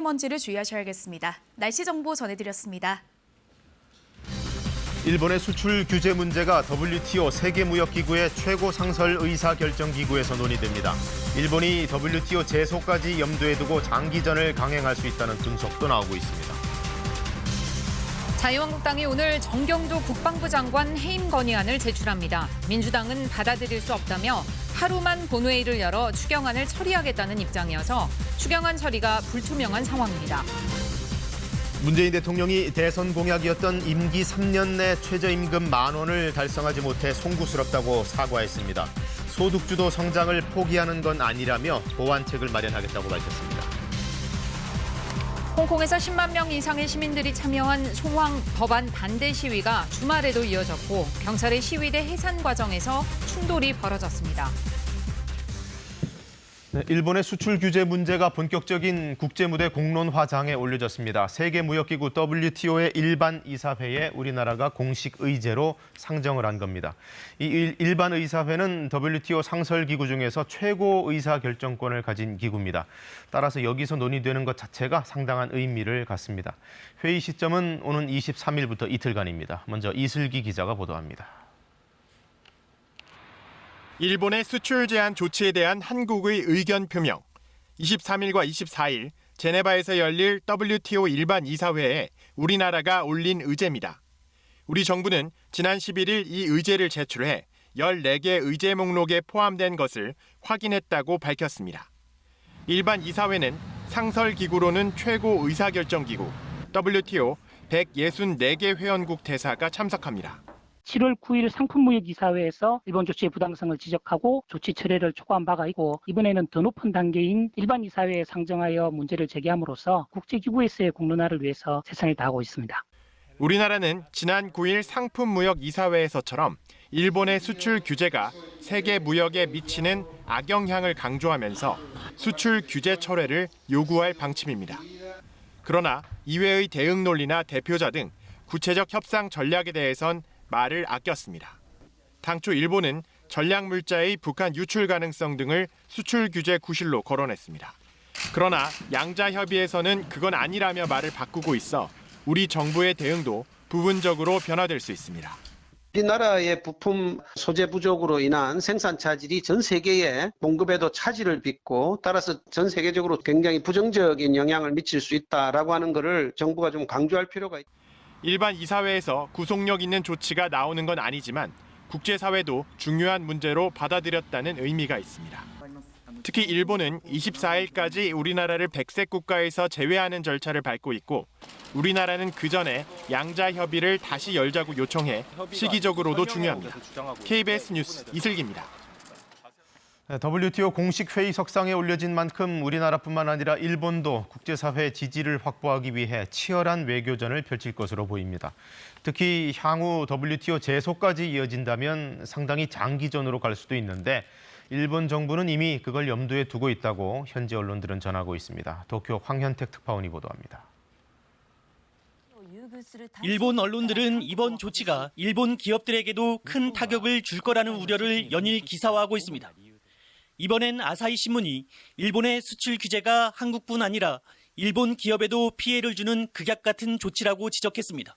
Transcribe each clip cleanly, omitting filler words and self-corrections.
먼지를 주의하셔야겠습니다. 날씨 정보 전해드렸습니다. 일본의 수출 규제 문제가 WTO 세계무역기구의 최고 상설 의사결정기구에서 논의됩니다. 일본이 WTO 제소까지 염두에 두고 장기전을 강행할 수 있다는 분석도 나오고 있습니다. 자유한국당이 오늘 정경도 국방부 장관 해임 건의안을 제출합니다. 민주당은 받아들일 수 없다며 하루만 본회의를 열어 추경안을 처리하겠다는 입장이어서 추경안 처리가 불투명한 상황입니다. 문재인 대통령이 대선 공약이었던 임기 3년 내 최저임금 10,000원을 달성하지 못해 송구스럽다고 사과했습니다. 소득주도 성장을 포기하는 건 아니라며 보완책을 마련하겠다고 밝혔습니다. 홍콩에서 10만 명 이상의 시민들이 참여한 송황 법안 반대 시위가 주말에도 이어졌고 경찰의 시위대 해산 과정에서 충돌이 벌어졌습니다. 일본의 수출 규제 문제가 본격적인 국제무대 공론화장에 올려졌습니다. 세계무역기구 WTO의 일반 이사회에 우리나라가 공식 의제로 상정을 한 겁니다. 이 일반 의사회는 WTO 상설기구 중에서 최고 의사결정권을 가진 기구입니다. 따라서 여기서 논의되는 것 자체가 상당한 의미를 갖습니다. 회의 시점은 오는 23일부터 이틀간입니다. 먼저 이슬기 기자가 보도합니다. 일본의 수출 제한 조치에 대한 한국의 의견 표명. 23일과 24일 제네바에서 열릴 WTO 일반 이사회에 우리나라가 올린 의제입니다. 우리 정부는 지난 11일 이 의제를 제출해 14개 의제 목록에 포함된 것을 확인했다고 밝혔습니다. 일반 이사회는 상설기구로는 최고 의사결정기구, WTO 164개 회원국 대사가 참석합니다. 7월 9일 상품무역이사회에서 일본 조치의 부당성을 지적하고 조치 철회를 촉구한 바가 있고 이번에는 더 높은 단계인 일반 이사회에 상정하여 문제를 제기함으로써 국제기구에서의 공론화를 위해서 최선을 다하고 있습니다. 우리나라는 지난 9일 상품무역이사회에서처럼 일본의 수출 규제가 세계 무역에 미치는 악영향을 강조하면서 수출 규제 철회를 요구할 방침입니다. 그러나 이회의 대응 논리나 대표자 등 구체적 협상 전략에 대해선 말을 아꼈습니다. 당초 일본은 전략물자의 북한 유출 가능성 등을 수출 규제 구실로 거론했습니다. 그러나 양자 협의에서는 그건 아니라며 말을 바꾸고 있어 우리 정부의 대응도 부분적으로 변화될 수 있습니다. 우리나라의 부품 소재 부족으로 인한 생산 차질이 전 세계의 공급에도 차질을 빚고 따라서 전 세계적으로 굉장히 부정적인 영향을 미칠 수 있다라고 하는 것을 정부가 좀 강조할 필요가 있습니다. 일반 이사회에서 구속력 있는 조치가 나오는 건 아니지만 국제사회도 중요한 문제로 받아들였다는 의미가 있습니다. 특히 일본은 24일까지 우리나라를 백색 국가에서 제외하는 절차를 밟고 있고 우리나라는 그 전에 양자 협의를 다시 열자고 요청해 시기적으로도 중요합니다. KBS 뉴스 이슬기입니다. WTO 공식 회의석상에 올려진 만큼 우리나라뿐만 아니라 일본도 국제사회 지지를 확보하기 위해 치열한 외교전을 펼칠 것으로 보입니다. 특히 향후 WTO 제소까지 이어진다면 상당히 장기전으로 갈 수도 있는데 일본 정부는 이미 그걸 염두에 두고 있다고 현지 언론들은 전하고 있습니다. 도쿄 황현택 특파원이 보도합니다. 일본 언론들은 이번 조치가 일본 기업들에게도 큰 타격을 줄 거라는 우려를 연일 기사화하고 있습니다. 이번엔 아사히 신문이 일본의 수출 규제가 한국뿐 아니라 일본 기업에도 피해를 주는 극약 같은 조치라고 지적했습니다.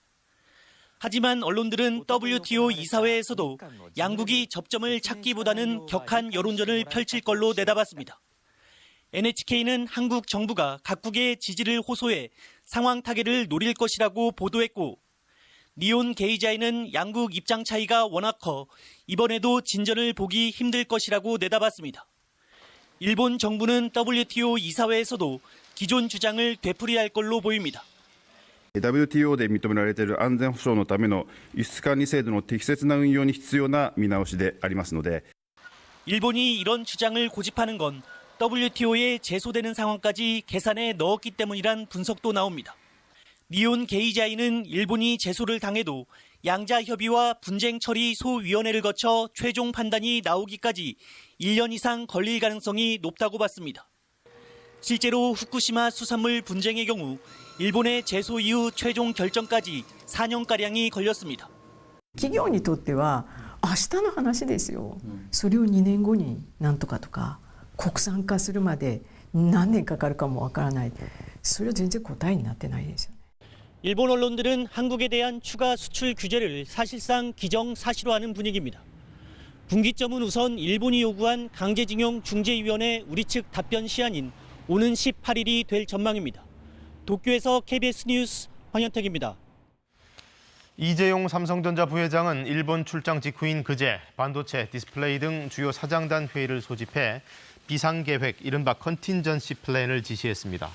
하지만 언론들은 WTO 이사회에서도 양국이 접점을 찾기보다는 격한 여론전을 펼칠 걸로 내다봤습니다. NHK는 한국 정부가 각국의 지지를 호소해 상황 타개를 노릴 것이라고 보도했고 니온 게이자이는 양국 입장 차이가 워낙 커 이번에도 진전을 보기 힘들 것이라고 내다봤습니다. 일본 정부는 WTO 이사회에서도 기존 주장을 되풀이할 걸로 보입니다. WTO で認められている安全保障のための輸出管理制度の適切な運用に必要な見直しでありますので 일본이 이런 주장을 고집하는 건 WTO에 제소되는 상황까지 계산에 넣었기 때문이란 분석도 나옵니다. 니온 게이자이는 일본이 제소를 당해도 양자 협의와 분쟁 처리 소위원회를 거쳐 최종 판단이 나오기까지 1년 이상 걸릴 가능성이 높다고 봤습니다. 실제로 후쿠시마 수산물 분쟁의 경우 일본의 제소 이후 최종 결정까지 4년가량이 걸렸습니다. 企業にとっては明日の話ですよ。それを2年後になんとかとか国産化するまで何年かかるかもわからない。それは全然答えになってないですよね。 일본 언론들은 한국에 대한 추가 수출 규제를 사실상 기정사실화하는 분위기입니다. 분기점은 우선 일본이 요구한 강제징용 중재위원회 우리 측 답변 시한인 오는 18일이 될 전망입니다. 도쿄에서 KBS 뉴스 황현택입니다. 이재용 삼성전자 부회장은 일본 출장 직후인 그제 반도체, 디스플레이 등 주요 사장단 회의를 소집해 비상계획, 이른바 컨틴전시 플랜을 지시했습니다.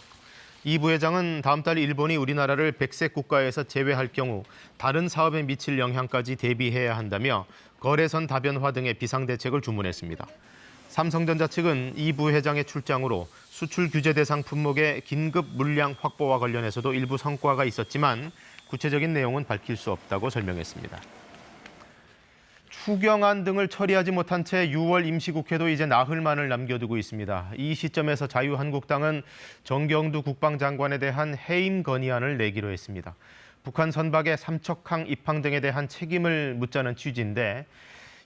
이 부회장은 다음 달 일본이 우리나라를 백색 국가에서 제외할 경우 다른 사업에 미칠 영향까지 대비해야 한다며 거래선 다변화 등의 비상대책을 주문했습니다. 삼성전자 측은 이 부회장의 출장으로 수출 규제 대상 품목의 긴급 물량 확보와 관련해서도 일부 성과가 있었지만 구체적인 내용은 밝힐 수 없다고 설명했습니다. 추경안 등을 처리하지 못한 채 6월 임시국회도 이제 나흘만을 남겨두고 있습니다. 이 시점에서 자유한국당은 정경두 국방장관에 대한 해임 건의안을 내기로 했습니다. 북한 선박의 삼척항 입항 등에 대한 책임을 묻자는 취지인데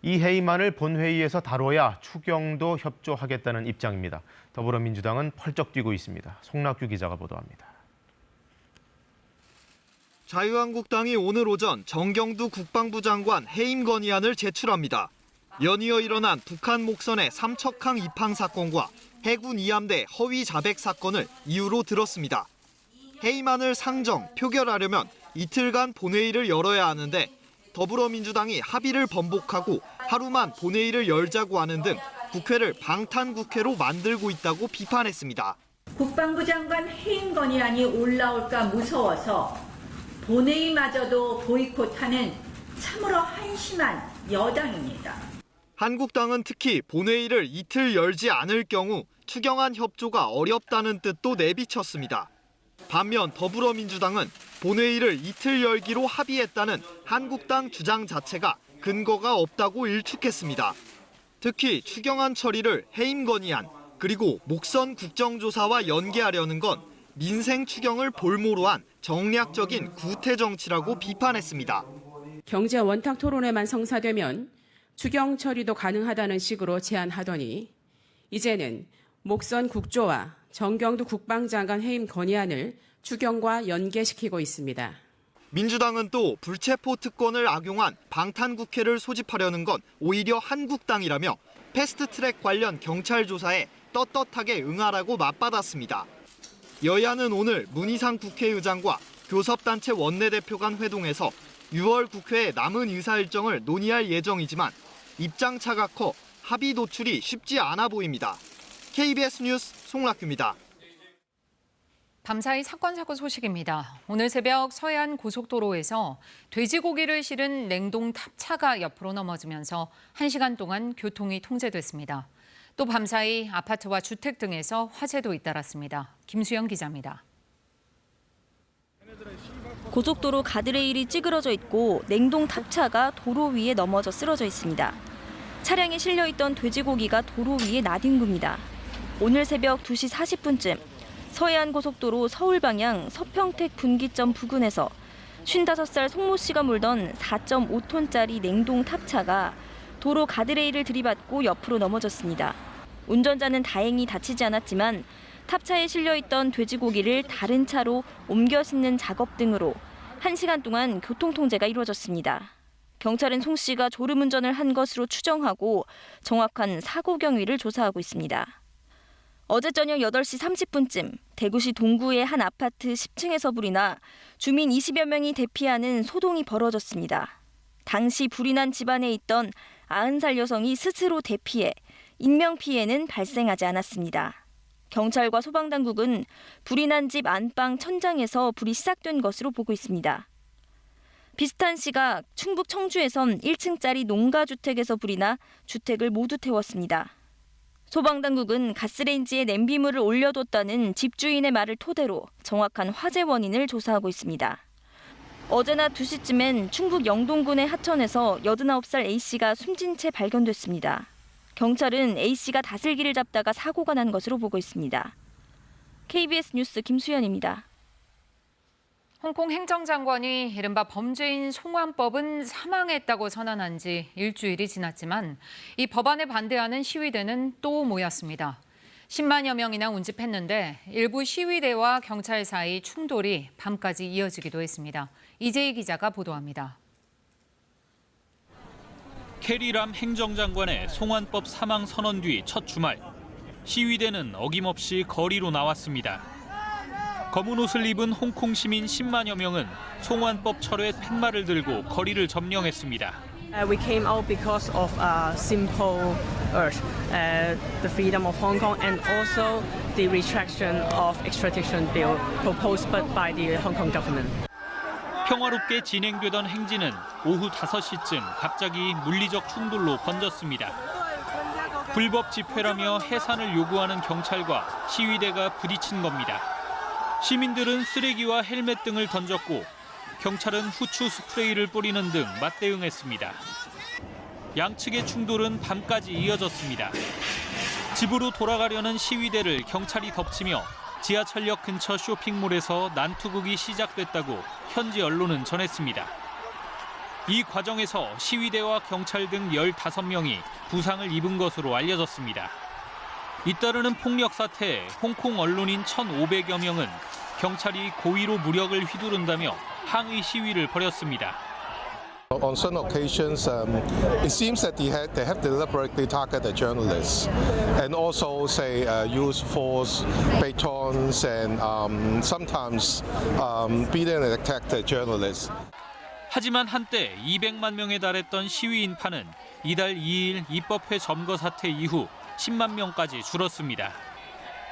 이 해임안을 본회의에서 다뤄야 추경도 협조하겠다는 입장입니다. 더불어민주당은 펄쩍 뛰고 있습니다. 송낙규 기자가 보도합니다. 자유한국당이 오늘 오전 정경두 국방부 장관 해임 건의안을 제출합니다. 연이어 일어난 북한 목선의 삼척항 입항 사건과 해군 이함대 허위 자백 사건을 이유로 들었습니다. 해임안을 상정, 표결하려면 이틀간 본회의를 열어야 하는데 더불어민주당이 합의를 번복하고 하루만 본회의를 열자고 하는 등 국회를 방탄국회로 만들고 있다고 비판했습니다. 국방부 장관 해임 건의안이 올라올까 무서워서 본회의마저도 보이콧하는 참으로 한심한 여당입니다. 한국당은 특히 본회의를 이틀 열지 않을 경우 추경안 협조가 어렵다는 뜻도 내비쳤습니다. 반면 더불어민주당은 본회의를 이틀 열기로 합의했다는 한국당 주장 자체가 근거가 없다고 일축했습니다. 특히 추경안 처리를 해임 건의안 그리고 목선 국정조사와 연계하려는 건 민생 추경을 볼모로 한 정략적인 구태 정치라고 비판했습니다. 경제 원탁 토론회만 성사되면 추경 처리도 가능하다는 식으로 제안하더니 이제는 목선 국조와 정경두 국방장관 해임 건의안을 추경과 연계시키고 있습니다. 민주당은 또 불체포 특권을 악용한 방탄국회를 소집하려는 건 오히려 한국당이라며 패스트트랙 관련 경찰 조사에 떳떳하게 응하라고 맞받았습니다. 여야는 오늘 문희상 국회의장과 교섭단체 원내대표 간 회동에서 6월 국회의 남은 의사 일정을 논의할 예정이지만 입장 차가 커 합의 도출이 쉽지 않아 보입니다. KBS 뉴스 송락규입니다. 밤사이 사건 사고 소식입니다. 오늘 새벽 서해안 고속도로에서 돼지고기를 실은 냉동 탑차가 옆으로 넘어지면서 1시간 동안 교통이 통제됐습니다. 또 밤사이 아파트와 주택 등에서 화재도 잇따랐습니다. 김수영 기자입니다. 고속도로 가드레일이 찌그러져 있고 냉동 탑차가 도로 위에 넘어져 쓰러져 있습니다. 차량에 실려있던 돼지고기가 도로 위에 나뒹굽니다. 오늘 새벽 2시 40분쯤 서해안 고속도로 서울 방향 서평택 분기점 부근에서 55살 송모 씨가 몰던 4.5톤짜리 냉동 탑차가 도로 가드레일을 들이받고 옆으로 넘어졌습니다. 운전자는 다행히 다치지 않았지만 탑차에 실려있던 돼지고기를 다른 차로 옮겨 싣는 작업 등으로 1시간 동안 교통통제가 이루어졌습니다. 경찰은 송 씨가 졸음운전을 한 것으로 추정하고 정확한 사고 경위를 조사하고 있습니다. 어제 저녁 8시 30분쯤 대구시 동구의 한 아파트 10층에서 불이 나 주민 20여 명이 대피하는 소동이 벌어졌습니다. 당시 불이 난 집안에 있던 90살 여성이 스스로 대피해 인명피해는 발생하지 않았습니다. 경찰과 소방당국은 불이 난 집 안방 천장에서 불이 시작된 것으로 보고 있습니다. 비슷한 시각 충북 청주에선 1층짜리 농가주택에서 불이 나 주택을 모두 태웠습니다. 소방당국은 가스레인지에 냄비물을 올려뒀다는 집주인의 말을 토대로 정확한 화재 원인을 조사하고 있습니다. 어제 낮 2시쯤엔 충북 영동군의 하천에서 89살 A씨가 숨진 채 발견됐습니다. 경찰은 A씨가 다슬기를 잡다가 사고가 난 것으로 보고 있습니다. KBS 뉴스 김수연입니다. 홍콩 행정장관이 이른바 범죄인 송환법은 사망했다고 선언한 지 일주일이 지났지만 이 법안에 반대하는 시위대는 또 모였습니다. 10만여 명이나 운집했는데 일부 시위대와 경찰 사이 충돌이 밤까지 이어지기도 했습니다. 이재희 기자가 보도합니다. 캐리람 행정장관의 송환법 사망 선언 뒤 첫 주말, 시위대는 어김없이 거리로 나왔습니다. 검은 옷을 입은 홍콩 시민 10만여 명은 송환법 철회 팻말을 들고 거리를 점령했습니다. We came out because of a simple urge, the freedom of Hong Kong and also the retraction of extradition bill proposed by the Hong Kong government. 평화롭게 진행되던 행진은 오후 5시쯤 갑자기 물리적 충돌로 번졌습니다. 불법 집회라며 해산을 요구하는 경찰과 시위대가 부딪힌 겁니다. 시민들은 쓰레기와 헬멧 등을 던졌고 경찰은 후추 스프레이를 뿌리는 등 맞대응했습니다. 양측의 충돌은 밤까지 이어졌습니다. 집으로 돌아가려는 시위대를 경찰이 덮치며 지하철역 근처 쇼핑몰에서 난투극이 시작됐다고 현지 언론은 전했습니다. 이 과정에서 시위대와 경찰 등 15명이 부상을 입은 것으로 알려졌습니다. 잇따르는 폭력 사태에 홍콩 언론인 1,500여 명은 경찰이 고의로 무력을 휘두른다며 항의 시위를 벌였습니다. On some occasions, it seems that they have deliberately targeted journalists, and also say use force, batons, and sometimes beaten and attacked the journalists. 하지만 한때 200만 명에 달했던 시위 인파는 이달 2일 입법회 점거 사태 이후 10만 명까지 줄었습니다.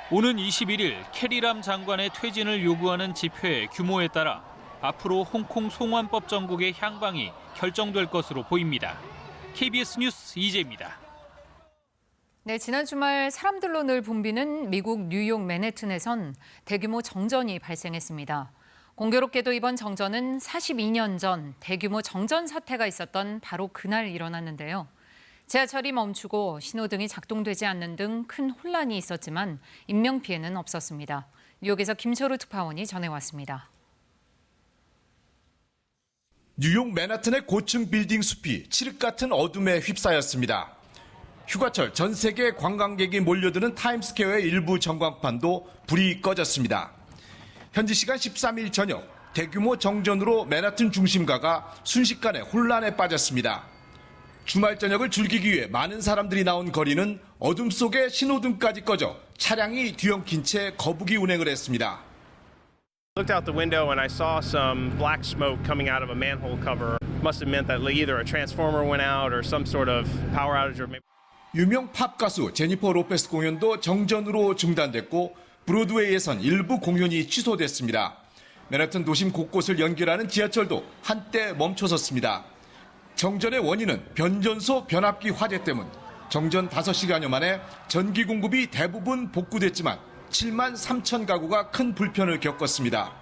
오는 21일 캐리람 장관의 퇴진을 요구하는 집회의 규모에 따라 앞으로 홍콩 송환법 정국의 향방이 결정될 것으로 보입니다. KBS 뉴스 이재입니다. 네, 지난 주말 사람들로 늘 붐비는 미국 뉴욕 맨해튼에선 대규모 정전이 발생했습니다. 공교롭게도 이번 정전은 42년 전 대규모 정전 사태가 있었던 바로 그날 일어났는데요. 지하철이 멈추고 신호등이 작동되지 않는 등 큰 혼란이 있었지만 인명피해는 없었습니다. 뉴욕에서 김철우 특파원이 전해왔습니다. 뉴욕 맨하튼의 고층 빌딩 숲이 칠흑 같은 어둠에 휩싸였습니다. 휴가철 전 세계 관광객이 몰려드는 타임스퀘어의 일부 전광판도 불이 꺼졌습니다. 현지 시간 13일 저녁 대규모 정전으로 맨하튼 중심가가 순식간에 혼란에 빠졌습니다. 주말 저녁을 즐기기 위해 많은 사람들이 나온 거리는 어둠 속에 신호등까지 꺼져 차량이 뒤엉킨 채 거북이 운행을 했습니다. Looked out the window and I saw some black smoke coming out of a manhole cover. Must have meant that either a transformer went out or some sort of power outage or maybe. 유명 팝 가수 제니퍼 로페스 공연도 정전으로 중단됐고 브로드웨이에선 일부 공연이 취소됐습니다. 맨하튼 도심 곳곳을 연결하는 지하철도 한때 멈춰섰습니다. 정전의 원인은 변전소 변압기 화재 때문. 정전 5시간여 만에 전기 공급이 대부분 복구됐지만 7만 3천 가구가 큰 불편을 겪었습니다.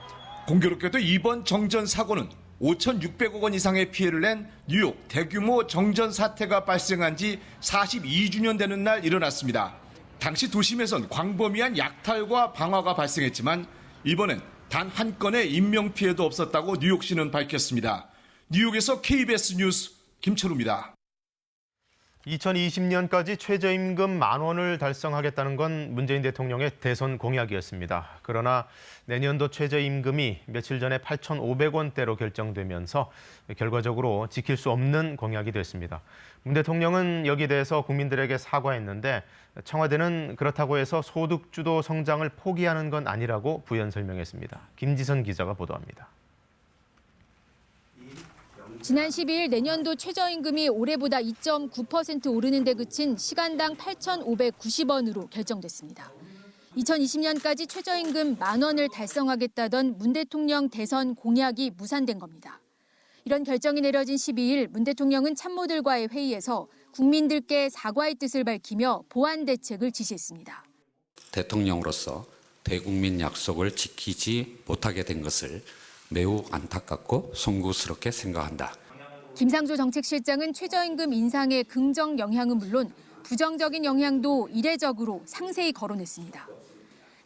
공교롭게도 이번 정전 사고는 5,600억 원 이상의 피해를 낸 뉴욕 대규모 정전 사태가 발생한 지 42주년 되는 날 일어났습니다. 당시 도심에선 광범위한 약탈과 방화가 발생했지만 이번엔 단 한 건의 인명피해도 없었다고 뉴욕시는 밝혔습니다. 뉴욕에서 KBS 뉴스 김철우입니다. 2020년까지 최저임금 10,000원을 달성하겠다는 건 문재인 대통령의 대선 공약이었습니다. 그러나 내년도 최저임금이 며칠 전에 8,500원대로 결정되면서 결과적으로 지킬 수 없는 공약이 됐습니다. 문 대통령은 여기에 대해서 국민들에게 사과했는데 청와대는 그렇다고 해서 소득주도 성장을 포기하는 건 아니라고 부연 설명했습니다. 김지선 기자가 보도합니다. 지난 12일 내년도 최저임금이 올해보다 2.9% 오르는 데 그친 시간당 8,590원으로 결정됐습니다. 2020년까지 최저임금 10,000원을 달성하겠다던 문 대통령 대선 공약이 무산된 겁니다. 이런 결정이 내려진 12일 문 대통령은 참모들과의 회의에서 국민들께 사과의 뜻을 밝히며 보완 대책을 지시했습니다. 대통령으로서 대국민 약속을 지키지 못하게 된 것을 매우 안타깝고 송구스럽게 생각한다. 김상조 정책실장은 최저임금 인상의 긍정 영향은 물론 부정적인 영향도 이례적으로 상세히 거론했습니다.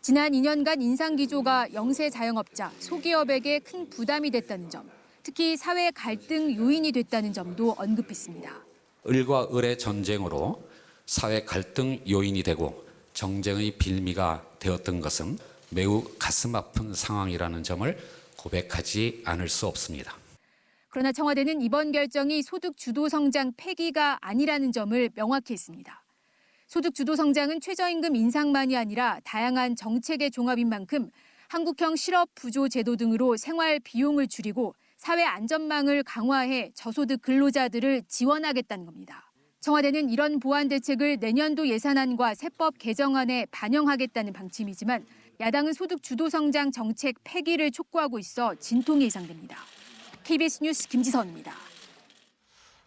지난 2년간 인상 기조가 영세 자영업자, 소기업에게 큰 부담이 됐다는 점, 특히 사회 갈등 요인이 됐다는 점도 언급했습니다. 을과 을의 전쟁으로 사회 갈등 요인이 되고 정쟁의 빌미가 되었던 것은 매우 가슴 아픈 상황이라는 점을 고백하지 않을 수 없습니다. 그러나 청와대는 이번 결정이 소득 주도 성장 폐기가 아니라는 점을 명확히 했습니다. 소득 주도 성장은 최저임금 인상만이 아니라 다양한 정책의 종합인 만큼 한국형 실업 부조 제도 등으로 생활 비용을 줄이고 사회 안전망을 강화해 저소득 근로자들을 지원하겠다는 겁니다. 청와대는 이런 보완 대책을 내년도 예산안과 세법 개정안에 반영하겠다는 방침이지만 야당은 소득 주도 성장 정책 폐기를 촉구하고 있어 진통이 예상됩니다. KBS 뉴스 김지선입니다.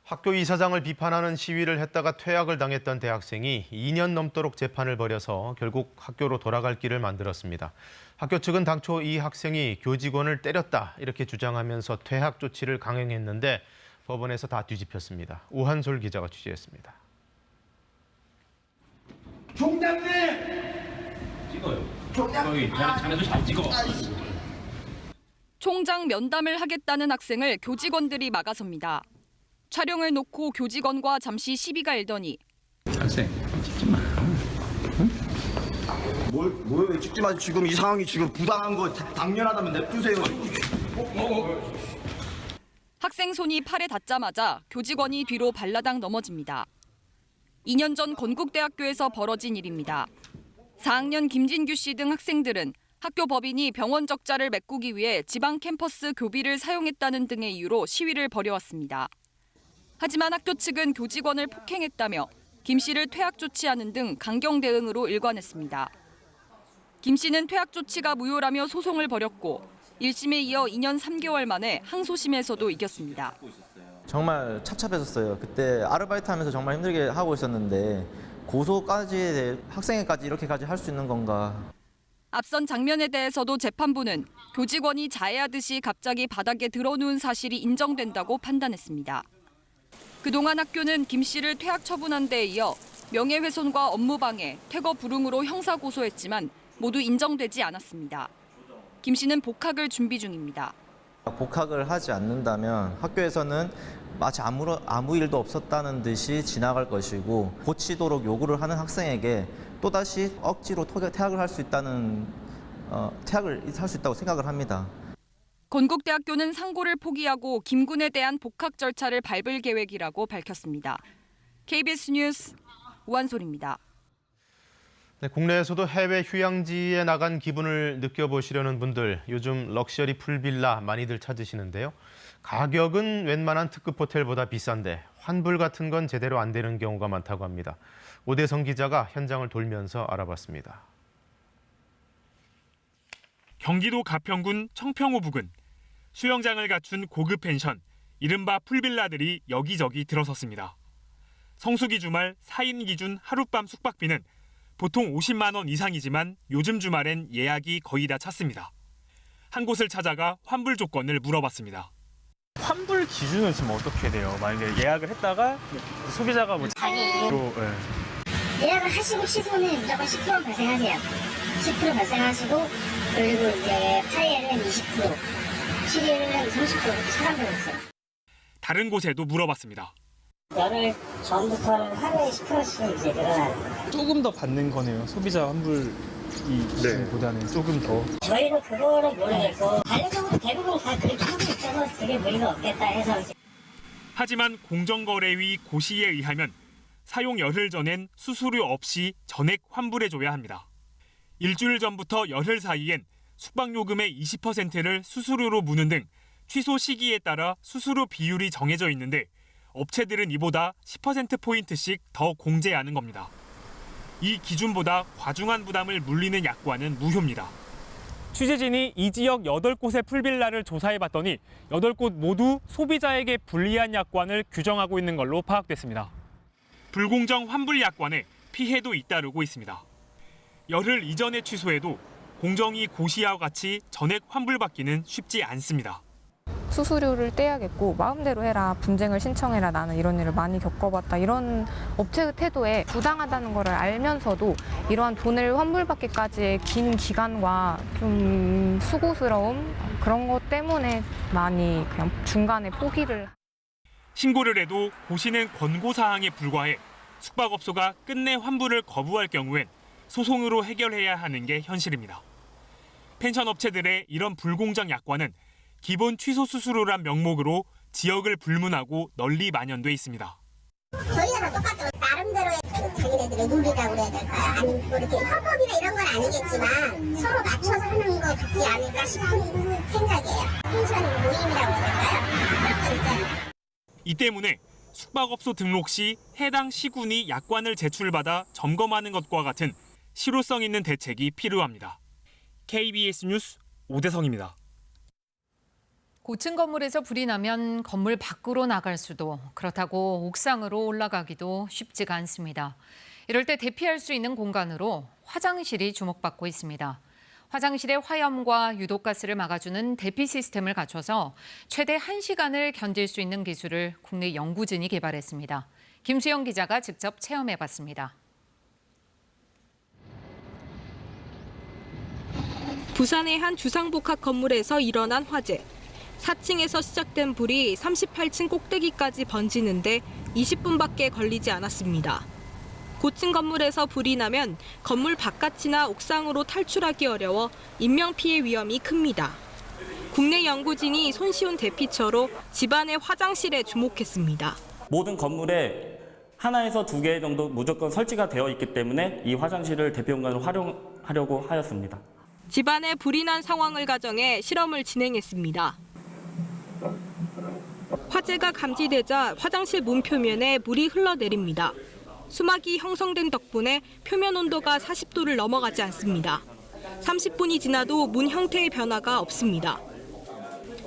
학교 이사장을 비판하는 시위를 했다가 퇴학을 당했던 대학생이 2년 넘도록 재판을 벌여서 결국 학교로 돌아갈 길을 만들었습니다. 학교 측은 당초 이 학생이 교직원을 때렸다 이렇게 주장하면서 퇴학 조치를 강행했는데 법원에서 다 뒤집혔습니다. 우한솔 기자가 취재했습니다. 총장님! 찍어요. 총장님! 자네도 잘 찍어. 총장 면담을 하겠다는 학생을 교직원들이 막아섭니다. 촬영을 놓고 교직원과 잠시 시비가 일더니 학생, 찍지 마. 응? 뭘 찍지 마. 지금 이 상황이 지금 부당한 거 당연하다면 냅두세요. 학생 손이 팔에 닿자마자 교직원이 뒤로 발라당 넘어집니다. 2년 전 건국대학교에서 벌어진 일입니다. 4학년 김진규 씨 등 학생들은 학교 법인이 병원 적자를 메꾸기 위해 지방 캠퍼스 교비를 사용했다는 등의 이유로 시위를 벌여왔습니다. 하지만 학교 측은 교직원을 폭행했다며 김 씨를 퇴학 조치하는 등 강경 대응으로 일관했습니다. 김 씨는 퇴학 조치가 무효라며 소송을 벌였고 1심에 이어 2년 3개월 만에 항소심에서도 이겼습니다. 정말 찹찹했었어요. 그때 아르바이트 하면서 정말 힘들게 하고 있었는데 고소까지 학생회까지 이렇게까지 할 수 있는 건가. 앞선 장면에 대해서도 재판부는 교직원이 자해하듯이 갑자기 바닥에 드러누운 사실이 인정된다고 판단했습니다. 그동안 학교는 김 씨를 퇴학 처분한 데에 이어 명예훼손과 업무방해, 퇴거 불응으로 형사 고소했지만 모두 인정되지 않았습니다. 김 씨는 복학을 준비 중입니다. 복학을 하지 않는다면 학교에서는 마치 아무 일도 없었다는 듯이 지나갈 것이고 고치도록 요구를 하는 학생에게 또다시 억지로 퇴학을 할 수 있다는 퇴학을 할 수 있다고 생각을 합니다. 건국대학교는 상고를 포기하고 김 군에 대한 복학 절차를 밟을 계획이라고 밝혔습니다. KBS 뉴스 우한솔입니다. 네, 국내에서도 해외 휴양지에 나간 기분을 느껴보시려는 분들 요즘 럭셔리 풀빌라 많이들 찾으시는데요. 가격은 웬만한 특급 호텔보다 비싼데 환불 같은 건 제대로 안 되는 경우가 많다고 합니다. 오대성 기자가 현장을 돌면서 알아봤습니다. 경기도 가평군 청평호 부근 수영장을 갖춘 고급 펜션, 이른바 풀빌라들이 여기저기 들어섰습니다. 성수기 주말 4인 기준 하룻밤 숙박비는 보통 50만 원 이상이지만 요즘 주말엔 예약이 거의 다 찼습니다. 한 곳을 찾아가 환불 조건을 물어봤습니다. 환불 기준은 지금 어떻게 돼요? 만약에 예약을 했다가 소비자가 뭐 예약을 하시고 취소는 무조건 10% 발생하세요. 10% 발생하시고 그리고 이제 8일은 20%, 7일은 30% 차감되고 있어요. 다른 곳에도 물어봤습니다. 열흘 전부터는 하루에 10%씩 이제 늘어나요. 조금 더 받는 거네요. 소비자 환불이 보다는 조금 더. 저희도 그거는 모르겠고 관례적으로 대부분 다 그렇게 하고 있어서 그게 무리가 없겠다 해서. 하지만 공정거래위 고시에 의하면 사용 열흘 전엔 수수료 없이 전액 환불해줘야 합니다. 일주일 전부터 열흘 사이엔 숙박요금의 20%를 수수료로 무는 등 취소 시기에 따라 수수료 비율이 정해져 있는데 업체들은 이보다 10%포인트씩 더 공제하는 겁니다. 이 기준보다 과중한 부담을 물리는 약관은 무효입니다. 취재진이 이 지역 8곳의 풀빌라를 조사해봤더니 8곳 모두 소비자에게 불리한 약관을 규정하고 있는 걸로 파악됐습니다. 불공정 환불 약관에 피해도 잇따르고 있습니다. 열흘 이전에 취소해도 공정위 고시와 같이 전액 환불받기는 쉽지 않습니다. 수수료를 떼야겠고 마음대로 해라, 분쟁을 신청해라, 나는 이런 일을 많이 겪어봤다, 이런 업체의 태도에 부당하다는 것을 알면서도 이러한 돈을 환불받기까지의 긴 기간과 좀 수고스러움, 그런 것 때문에 많이 그냥 중간에 포기를. 신고를 해도 고시는 권고사항에 불과해 숙박업소가 끝내 환불을 거부할 경우엔 소송으로 해결해야 하는 게 현실입니다. 펜션 업체들의 이런 불공정 약관은 기본 취소 수수료란 명목으로 지역을 불문하고 널리 만연돼 있습니다. 저희가 다 똑같죠. 나름대로의 자기네들의 룰이라고 그래야 될까요? 아니면 뭐 이렇게 헌법이나 이런 건 아니겠지만 서로 맞춰서 하는 것 같지 않을까 싶은 생각이에요. 펜션 모임이라고 해야 될까요? 그런 거 있잖아요. 이 때문에 숙박업소 등록 시 해당 시군이 약관을 제출받아 점검하는 것과 같은 실효성 있는 대책이 필요합니다. KBS 뉴스 오대성입니다. 고층 건물에서 불이 나면 건물 밖으로 나갈 수도, 그렇다고 옥상으로 올라가기도 쉽지가 않습니다. 이럴 때 대피할 수 있는 공간으로 화장실이 주목받고 있습니다. 화장실의 화염과 유독가스를 막아주는 대피 시스템을 갖춰서 최대 1시간을 견딜 수 있는 기술을 국내 연구진이 개발했습니다. 김수영 기자가 직접 체험해봤습니다. 부산의 한 주상복합 건물에서 일어난 화재. 4층에서 시작된 불이 38층 꼭대기까지 번지는데 20분밖에 걸리지 않았습니다. 고층 건물에서 불이 나면 건물 바깥이나 옥상으로 탈출하기 어려워 인명피해 위험이 큽니다. 국내 연구진이 손쉬운 대피처로 집안의 화장실에 주목했습니다. 모든 건물에 하나에서 2개 정도 무조건 설치가 되어 있기 때문에 이 화장실을 대피 공간으로 활용하려고 하였습니다. 집안에 불이 난 상황을 가정해 실험을 진행했습니다. 화재가 감지되자 화장실 문 표면에 물이 흘러내립니다. 수막이 형성된 덕분에 표면 온도가 40도를 넘어가지 않습니다. 30분이 지나도 문 형태의 변화가 없습니다.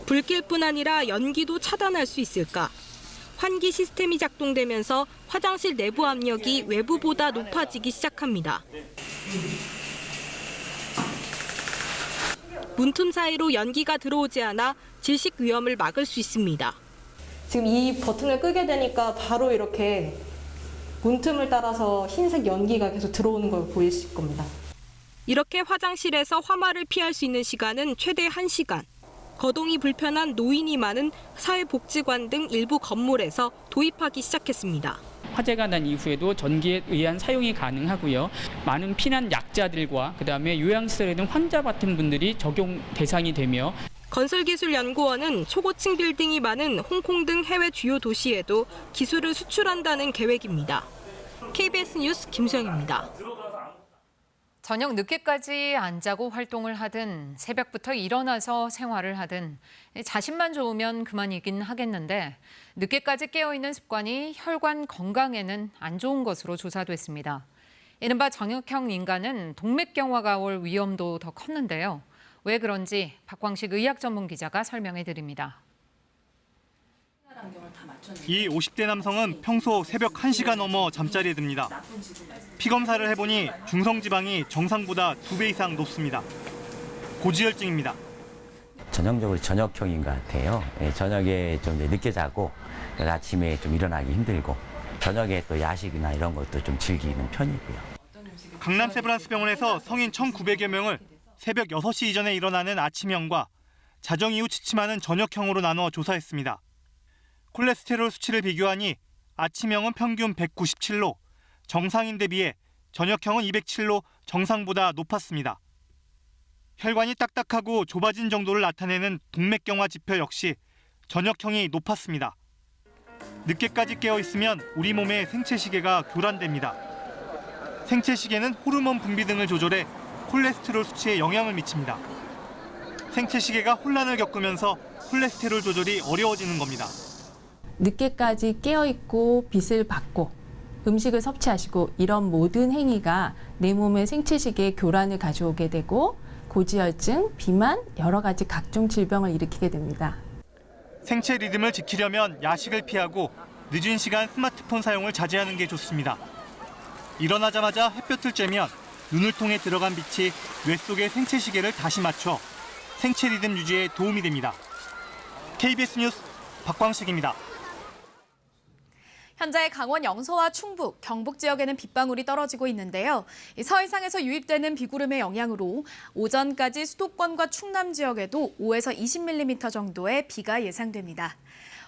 불길뿐 아니라 연기도 차단할 수 있을까? 환기 시스템이 작동되면서 화장실 내부 압력이 외부보다 높아지기 시작합니다. 문틈 사이로 연기가 들어오지 않아 질식 위험을 막을 수 있습니다. 지금 이 버튼을 끄게 되니까 바로 이렇게 문틈을 따라서 흰색 연기가 계속 들어오는 걸 보이실 겁니다. 이렇게 화장실에서 화마를 피할 수 있는 시간은 최대 1시간. 거동이 불편한 노인이 많은 사회복지관 등 일부 건물에서 도입하기 시작했습니다. 화재가 난 이후에도 전기에 의한 사용이 가능하고요. 많은 피난 약자들과 그다음에 요양시설에 있는 환자 같은 분들이 적용 대상이 되며 건설기술연구원은 초고층 빌딩이 많은 홍콩 등 해외 주요 도시에도 기술을 수출한다는 계획입니다. KBS 뉴스 김수영입니다. 저녁 늦게까지 안 자고 활동을 하든 새벽부터 일어나서 생활을 하든 자신만 좋으면 그만이긴 하겠는데 늦게까지 깨어있는 습관이 혈관 건강에는 안 좋은 것으로 조사됐습니다. 이른바 저녁형 인간은 동맥경화가 올 위험도 더 컸는데요. 왜 그런지 박광식 의학 전문 기자가 설명해 드립니다. 이 50대 남성은 평소 새벽 1시가 넘어 잠자리에 듭니다. 피검사를 해보니 중성지방이 정상보다 2배 이상 높습니다. 고지혈증입니다. 전형적으로 저녁형인 것 같아요. 저녁에 좀 늦게 자고 아침에 좀 일어나기 힘들고 저녁에 또 야식이나 이런 것도 좀 즐기는 편이고요. 강남 세브란스병원에서 성인 1,900여 명을 새벽 6시 이전에 일어나는 아침형과 자정 이후 취침하는 저녁형으로 나눠 조사했습니다. 콜레스테롤 수치를 비교하니 아침형은 평균 197로 정상인데 비해 저녁형은 207로 정상보다 높았습니다. 혈관이 딱딱하고 좁아진 정도를 나타내는 동맥경화 지표 역시 저녁형이 높았습니다. 늦게까지 깨어있으면 우리 몸의 생체시계가 교란됩니다. 생체시계는 호르몬 분비 등을 조절해 콜레스테롤 수치에 영향을 미칩니다. 생체시계가 혼란을 겪으면서 콜레스테롤 조절이 어려워지는 겁니다. 늦게까지 깨어있고 빛을 받고 음식을 섭취하시고 이런 모든 행위가 내 몸의 생체시계에 교란을 가져오게 되고 고지혈증, 비만, 여러 가지 각종 질병을 일으키게 됩니다. 생체 리듬을 지키려면 야식을 피하고 늦은 시간 스마트폰 사용을 자제하는 게 좋습니다. 일어나자마자 햇볕을 쬐면 눈을 통해 들어간 빛이 뇌 속의 생체 시계를 다시 맞춰 생체 리듬 유지에 도움이 됩니다. KBS 뉴스 박광식입니다. 현재 강원 영서와 충북, 경북 지역에는 빗방울이 떨어지고 있는데요. 서해상에서 유입되는 비구름의 영향으로 오전까지 수도권과 충남 지역에도 5에서 20mm 정도의 비가 예상됩니다.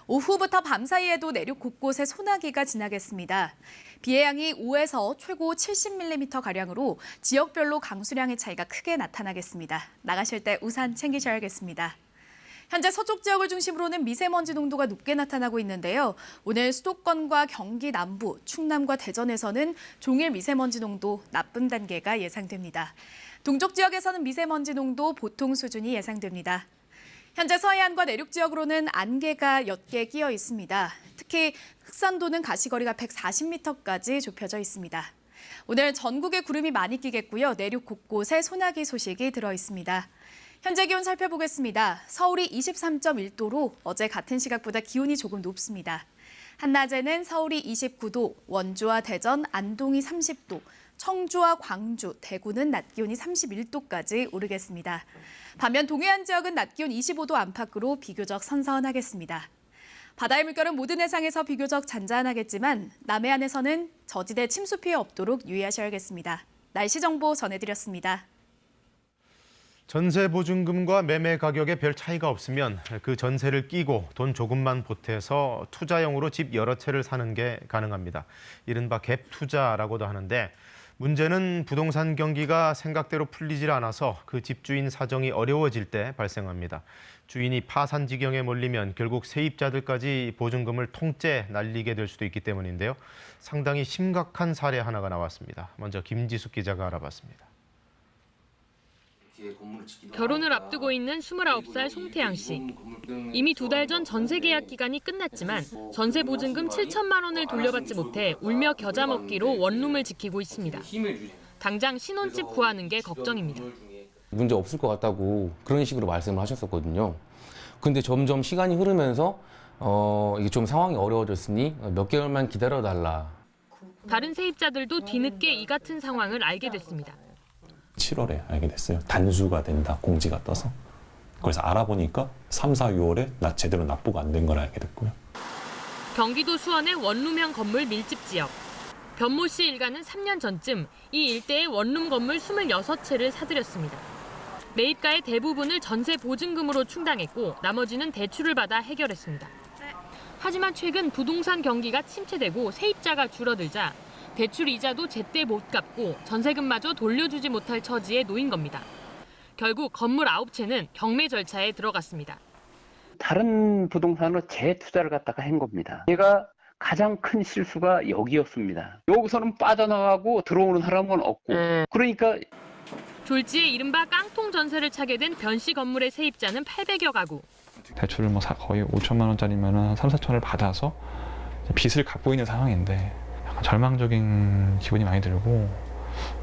오후부터 밤 사이에도 내륙 곳곳에 소나기가 지나겠습니다. 비의 양이 5에서 최고 70mm가량으로 지역별로 강수량의 차이가 크게 나타나겠습니다. 나가실 때 우산 챙기셔야겠습니다. 현재 서쪽 지역을 중심으로는 미세먼지 농도가 높게 나타나고 있는데요. 오늘 수도권과 경기 남부, 충남과 대전에서는 종일 미세먼지 농도 나쁨 단계가 예상됩니다. 동쪽 지역에서는 미세먼지 농도 보통 수준이 예상됩니다. 현재 서해안과 내륙 지역으로는 안개가 옅게 끼어 있습니다. 특히 흑산도는 가시거리가 140m까지 좁혀져 있습니다. 오늘 전국에 구름이 많이 끼겠고요. 내륙 곳곳에 소나기 소식이 들어 있습니다. 현재 기온 살펴보겠습니다. 서울이 23.1도로 어제 같은 시각보다 기온이 조금 높습니다. 한낮에는 서울이 29도, 원주와 대전, 안동이 30도, 청주와 광주, 대구는 낮 기온이 31도까지 오르겠습니다. 반면 동해안 지역은 낮 기온 25도 안팎으로 비교적 선선하겠습니다. 바다의 물결은 모든 해상에서 비교적 잔잔하겠지만 남해안에서는 저지대 침수 피해 없도록 유의하셔야겠습니다. 날씨 정보 전해드렸습니다. 전세 보증금과 매매 가격에 별 차이가 없으면 그 전세를 끼고 돈 조금만 보태서 투자용으로 집 여러 채를 사는 게 가능합니다. 이른바 갭 투자라고도 하는데 문제는 부동산 경기가 생각대로 풀리질 않아서 그 집주인 사정이 어려워질 때 발생합니다. 주인이 파산 지경에 몰리면 결국 세입자들까지 보증금을 통째 날리게 될 수도 있기 때문인데요. 상당히 심각한 사례 하나가 나왔습니다. 먼저 김지숙 기자가 알아봤습니다. 결혼을 앞두고 있는 29살 송태양 씨. 이미 2달 전 전세 계약 기간이 끝났지만 전세 보증금 7천만 원을 돌려받지 못해 울며 겨자 먹기로 원룸을 지키고 있습니다. 당장 신혼집 구하는 게 걱정입니다. 문제 없을 것 같다고 그런 식으로 말씀을 하셨었거든요. 근데 점점 시간이 흐르면서 이게 좀 상황이 어려워졌으니 몇 개월만 기다려달라. 다른 세입자들도 뒤늦게 이 같은 상황을 알게 됐습니다. 7월에 알게 됐어요. 단수가 된다, 공지가 떠서. 그래서 알아보니까 3, 4, 6월에 나 제대로 납부가 안 된 걸 알게 됐고요. 경기도 수원의 원룸형 건물 밀집 지역. 변모 씨 일가는 3년 전쯤 이 일대의 원룸 건물 26채를 사들였습니다. 매입가의 대부분을 전세 보증금으로 충당했고 나머지는 대출을 받아 해결했습니다. 하지만 최근 부동산 경기가 침체되고 세입자가 줄어들자 대출 이자도 제때 못 갚고 전세금마저 돌려주지 못할 처지에 놓인 겁니다. 결국 건물 9채는 경매 절차에 들어갔습니다. 다른 부동산으로 재투자를 갖다가 한 겁니다. 제가 가장 큰 실수가 여기였습니다. 여기서는 빠져나가고 들어오는 사람은 없고 그러니까 졸지에 이른바 깡통 전세를 차게 된 변 씨 건물의 세입자는 800여 가구. 대출을 거의 5천만 원짜리면 한 3, 4천을 받아서 빚을 갚고 있는 상황인데 약간 절망적인 기분이 많이 들고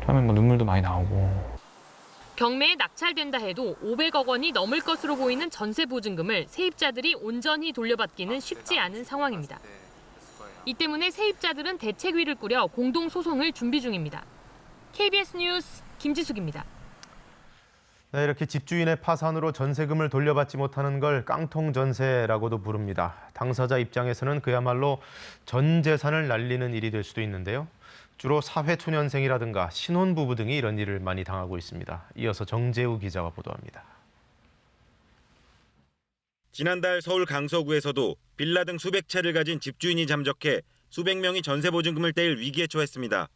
처음엔 눈물도 많이 나오고. 경매에 낙찰된다 해도 500억 원이 넘을 것으로 보이는 전세 보증금을 세입자들이 온전히 돌려받기는 쉽지 않은 상황입니다. 이 때문에 세입자들은 대책위를 꾸려 공동소송을 준비 중입니다. KBS 뉴스 김지숙입니다. 네, 이렇게 집주인의 파산으로 전세금을 돌려받지 못하는 걸 깡통 전세라고도 부릅니다. 당사자 입장에서는 그야말로 전 재산을 날리는 일이 될 수도 있는데요. 주로 사회초년생이라든가 신혼부부 등이 이런 일을 많이 당하고 있습니다. 이어서 정재우 기자가 보도합니다. 지난달 서울 강서구에서도 빌라 등 수백 채를 가진 집주인이 잠적해 수백 명이 전세 보증금을 떼일 위기에 처했습니다.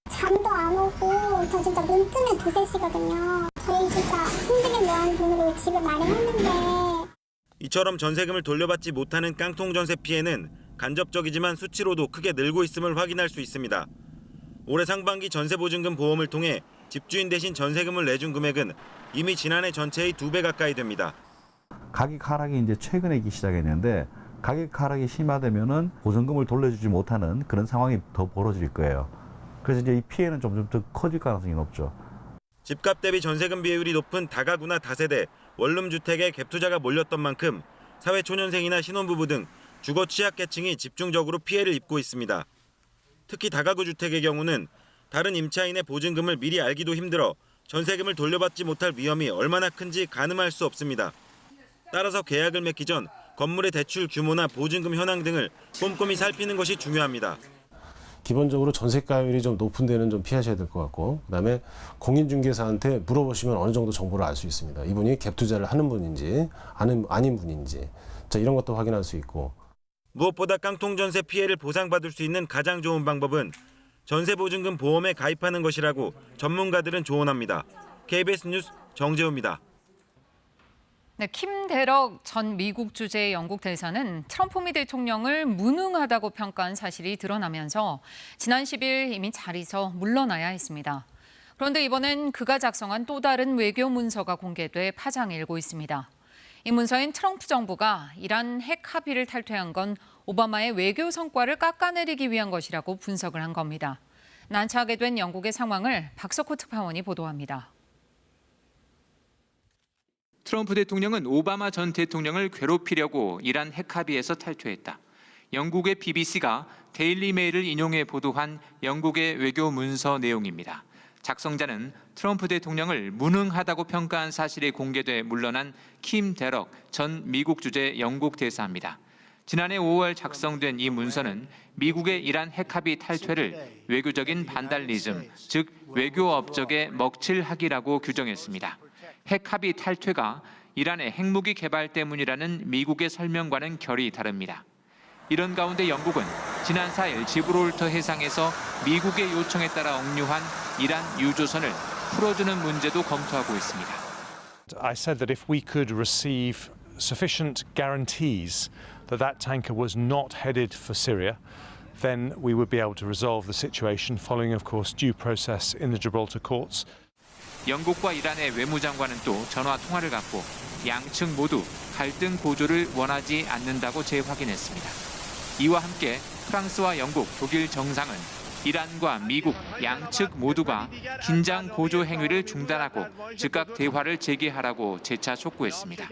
잠도 안 오고 저 진짜 눈 뜨면 2, 3시거든요. 저희 진짜 힘들게 모은 돈으로 집을 마련했는데. 이처럼 전세금을 돌려받지 못하는 깡통 전세 피해는 간접적이지만 수치로도 크게 늘고 있음을 확인할 수 있습니다. 올해 상반기 전세 보증금 보험을 통해 집주인 대신 전세금을 내준 금액은 이미 지난해 전체의 2배 가까이 됩니다. 가격 하락이 이제 최근에 있기 시작했는데 가격 하락이 심화되면은 보증금을 돌려주지 못하는 그런 상황이 더 벌어질 거예요. 그래서 이제 이 피해는 점점 더 커질 가능성이 높죠. 집값 대비 전세금 비율이 높은 다가구나 다세대, 원룸 주택에 갭 투자가 몰렸던 만큼 사회초년생이나 신혼부부 등 주거 취약계층이 집중적으로 피해를 입고 있습니다. 특히 다가구 주택의 경우는 다른 임차인의 보증금을 미리 알기도 힘들어 전세금을 돌려받지 못할 위험이 얼마나 큰지 가늠할 수 없습니다. 따라서 계약을 맺기 전 건물의 대출 규모나 보증금 현황 등을 꼼꼼히 살피는 것이 중요합니다. 기본적으로 전세가율이 좀 높은 데는 좀 피하셔야 될 것 같고, 그다음에 공인중개사한테 물어보시면 어느 정도 정보를 알 수 있습니다. 이분이 갭 투자를 하는 분인지 아닌 분인지, 자, 이런 것도 확인할 수 있고. 무엇보다 깡통 전세 피해를 보상받을 수 있는 가장 좋은 방법은 전세보증금 보험에 가입하는 것이라고 전문가들은 조언합니다. KBS 뉴스 정재호입니다. 네, 킴 데럭 전 미국 주재 영국 대사는 트럼프 미 대통령을 무능하다고 평가한 사실이 드러나면서 지난 10일 이미 자리에서 물러나야 했습니다. 그런데 이번엔 그가 작성한 또 다른 외교 문서가 공개돼 파장이 일고 있습니다. 이 문서엔 트럼프 정부가 이란 핵 합의를 탈퇴한 건 오바마의 외교 성과를 깎아내리기 위한 것이라고 분석을 한 겁니다. 난처하게 된 영국의 상황을 박석호 특파원이 보도합니다. 트럼프 대통령은 오바마 전 대통령을 괴롭히려고 이란 핵 합의에서 탈퇴했다. 영국의 BBC가 데일리 메일을 인용해 보도한 영국의 외교 문서 내용입니다. 작성자는 트럼프 대통령을 무능하다고 평가한 사실이 공개돼 물러난 킴 데럭 전 미국 주재 영국 대사입니다. 지난해 5월 작성된 이 문서는 미국의 이란 핵 합의 탈퇴를 외교적인 반달리즘, 즉 외교 업적의 먹칠하기라고 규정했습니다. 핵 합의 탈퇴가 이란의 핵무기 개발 때문이라는 미국의 설명과는 결이 다릅니다. 이런 가운데 영국은 지난 4일 지브롤터 해상에서 미국의 요청에 따라 억류한 이란 유조선을 풀어주는 문제도 검토하고 있습니다. I said that if we could receive sufficient guarantees that that tanker was not headed for Syria, then we would be able to resolve the situation following, of course, due process in the Gibraltar courts. 영국과 이란의 외무장관은 또 전화 통화를 갖고 양측 모두 갈등 고조를 원하지 않는다고 재확인했습니다. 이와 함께 프랑스와 영국, 독일 정상은 이란과 미국 양측 모두가 긴장 고조 행위를 중단하고 즉각 대화를 재개하라고 재차 촉구했습니다.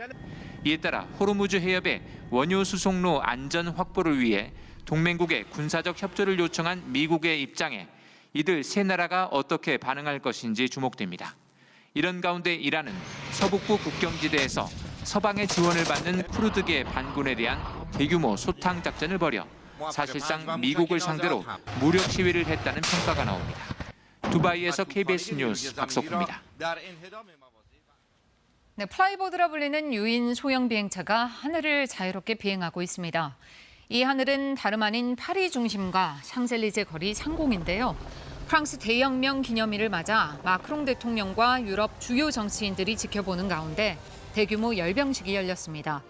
이에 따라 호르무즈 해협의 원유 수송로 안전 확보를 위해 동맹국의 군사적 협조를 요청한 미국의 입장에 이들 세 나라가 어떻게 반응할 것인지 주목됩니다. 이런 가운데 이란은 서북부 국경지대에서 서방의 지원을 받는 쿠르드계 반군에 대한 대규모 소탕 작전을 벌여 사실상 미국을 상대로 무력 시위를 했다는 평가가 나옵니다. 두바이에서 KBS 뉴스 박석호입니다. 네, 플라이보드라 불리는 유인 소형 비행차가 하늘을 자유롭게 비행하고 있습니다. 이 하늘은 다름 아닌 파리 중심과 샹젤리제 거리 상공인데요. 프랑스 대혁명 기념일을 맞아 마크롱 대통령과 유럽 주요 정치인들이 지켜보는 가운데 대규모 열병식이 열렸습니다.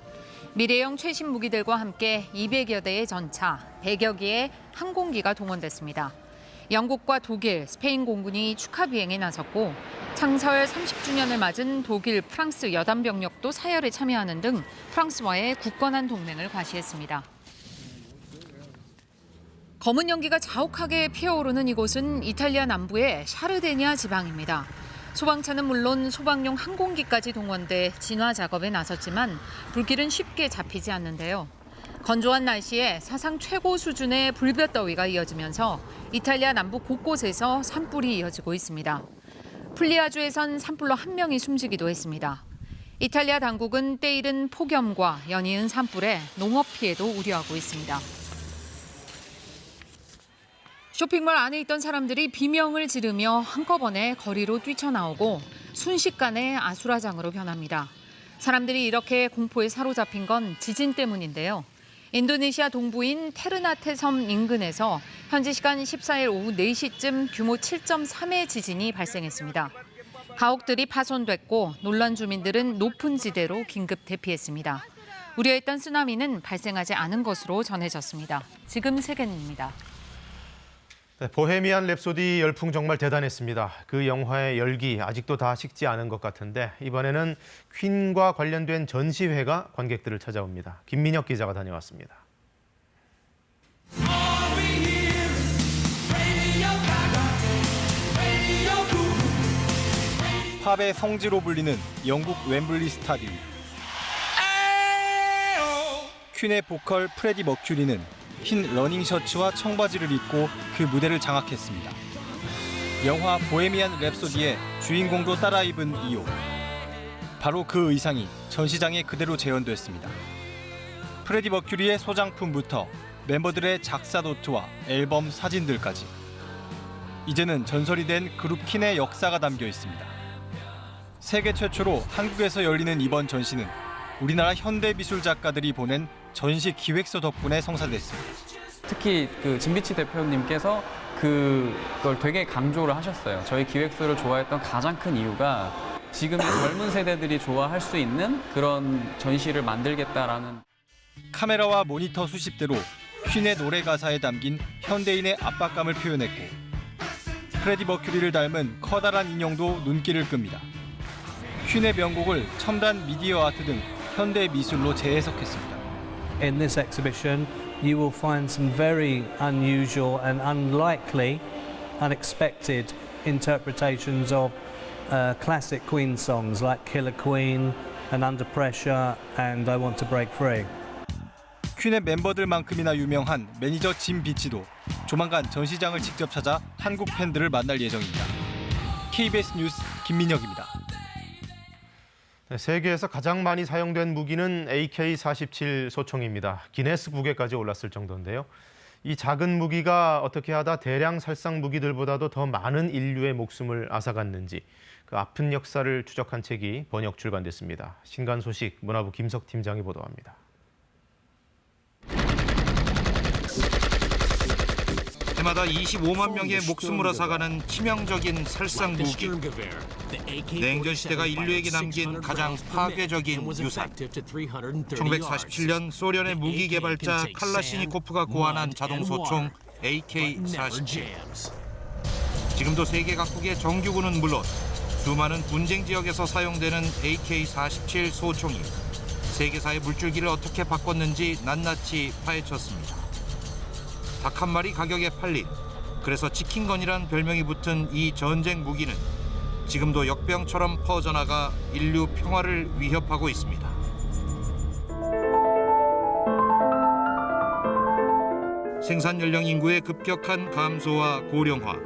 미래형 최신 무기들과 함께 200여 대의 전차, 100여 개의 항공기가 동원됐습니다. 영국과 독일, 스페인 공군이 축하 비행에 나섰고 창설 30주년을 맞은 독일, 프랑스 여단 병력도 사열에 참여하는 등 프랑스와의 굳건한 동맹을 과시했습니다. 검은 연기가 자욱하게 피어오르는 이곳은 이탈리아 남부의 샤르데니아 지방입니다. 소방차는 물론 소방용 항공기까지 동원돼 진화 작업에 나섰지만 불길은 쉽게 잡히지 않는데요. 건조한 날씨에 사상 최고 수준의 불볕더위가 이어지면서 이탈리아 남부 곳곳에서 산불이 이어지고 있습니다. 풀리아주에선 산불로 한 명이 숨지기도 했습니다. 이탈리아 당국은 때이른 폭염과 연이은 산불에 농업 피해도 우려하고 있습니다. 쇼핑몰 안에 있던 사람들이 비명을 지르며 한꺼번에 거리로 뛰쳐나오고 순식간에 아수라장으로 변합니다. 사람들이 이렇게 공포에 사로잡힌 건 지진 때문인데요. 인도네시아 동부인 테르나테 섬 인근에서 현지 시간 14일 오후 4시쯤 규모 7.3의 지진이 발생했습니다. 가옥들이 파손됐고 놀란 주민들은 높은 지대로 긴급 대피했습니다. 우려했던 쓰나미는 발생하지 않은 것으로 전해졌습니다. 지금 세계입니다. 네, 보헤미안 랩소디 열풍 정말 대단했습니다. 그 영화의 열기 아직도 다 식지 않은 것 같은데 이번에는 퀸과 관련된 전시회가 관객들을 찾아옵니다. 김민혁 기자가 다녀왔습니다. 팝의 성지로 불리는 영국 웸블리 스타디움. 퀸의 보컬 프레디 머큐리는 흰 러닝 셔츠와 청바지를 입고 그 무대를 장악했습니다. 영화 보헤미안 랩소디의 주인공도 따라 입은 이 옷. 바로 그 의상이 전시장에 그대로 재현됐습니다. 프레디 머큐리의 소장품부터 멤버들의 작사 노트와 앨범 사진들까지. 이제는 전설이 된 그룹 퀸의 역사가 담겨 있습니다. 세계 최초로 한국에서 열리는 이번 전시는 우리나라 현대미술 작가들이 보낸 전시 기획서 덕분에 성사됐습니다. 특히 그 진비치 대표님께서 그걸 되게 강조를 하셨어요. 저희 기획서를 좋아했던 가장 큰 이유가 지금의 젊은 세대들이 좋아할 수 있는 그런 전시를 만들겠다라는. 카메라와 모니터 수십 대로 퀸의 노래 가사에 담긴 현대인의 압박감을 표현했고 프레디 머큐리를 닮은 커다란 인형도 눈길을 끕니다. 퀸의 명곡을 첨단 미디어 아트 등 현대 미술로 재해석했습니다. In this exhibition, you will find some very unusual and unlikely, unexpected interpretations of classic Queen songs like Killer Queen and Under Pressure and I Want to Break Free. 퀸의 멤버들만큼이나 유명한 매니저 짐 비치도 조만간 전시장을 직접 찾아 한국 팬들을 만날 예정입니다. KBS 뉴스 김민혁입니다. 세계에서 가장 많이 사용된 무기는 AK-47 소총입니다. 기네스북에까지 올랐을 정도인데요. 이 작은 무기가 어떻게 하다 대량 살상 무기들보다도 더 많은 인류의 목숨을 앗아갔는지 그 아픈 역사를 추적한 책이 번역 출간됐습니다. 신간 소식 문화부 김석 팀장이 보도합니다. 해마다 25만 명의 목숨을 앗아가는 치명적인 살상 무기. 냉전 시대가 인류에게 남긴 가장 파괴적인 유산. 1947년 소련의 무기 개발자 칼라시니코프가 고안한 자동 소총 AK-47. 지금도 세계 각국의 정규군은 물론 수많은 분쟁 지역에서 사용되는 AK-47 소총이 세계사의 물줄기를 어떻게 바꿨는지 낱낱이 파헤쳤습니다. 닭 한 마리 가격에 팔린, 그래서 치킨건이란 별명이 붙은 이 전쟁 무기는 지금도 역병처럼 퍼져나가 인류 평화를 위협하고 있습니다. 생산 연령 인구의 급격한 감소와 고령화,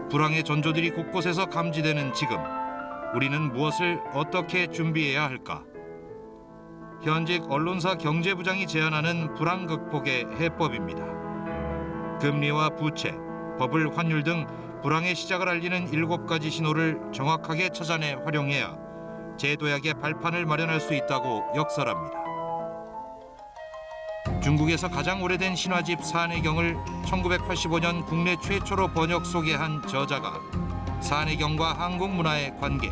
불황의 전조들이 곳곳에서 감지되는 지금, 우리는 무엇을 어떻게 준비해야 할까? 현직 언론사 경제부장이 제안하는 불황 극복의 해법입니다. 금리와 부채, 버블 환율 등 불황의 시작을 알리는 7가지 신호를 정확하게 찾아내 활용해야 제도약의 발판을 마련할 수 있다고 역설합니다. 중국에서 가장 오래된 신화집 산해경을 1985년 국내 최초로 번역 소개한 저자가 산해경과 한국 문화의 관계,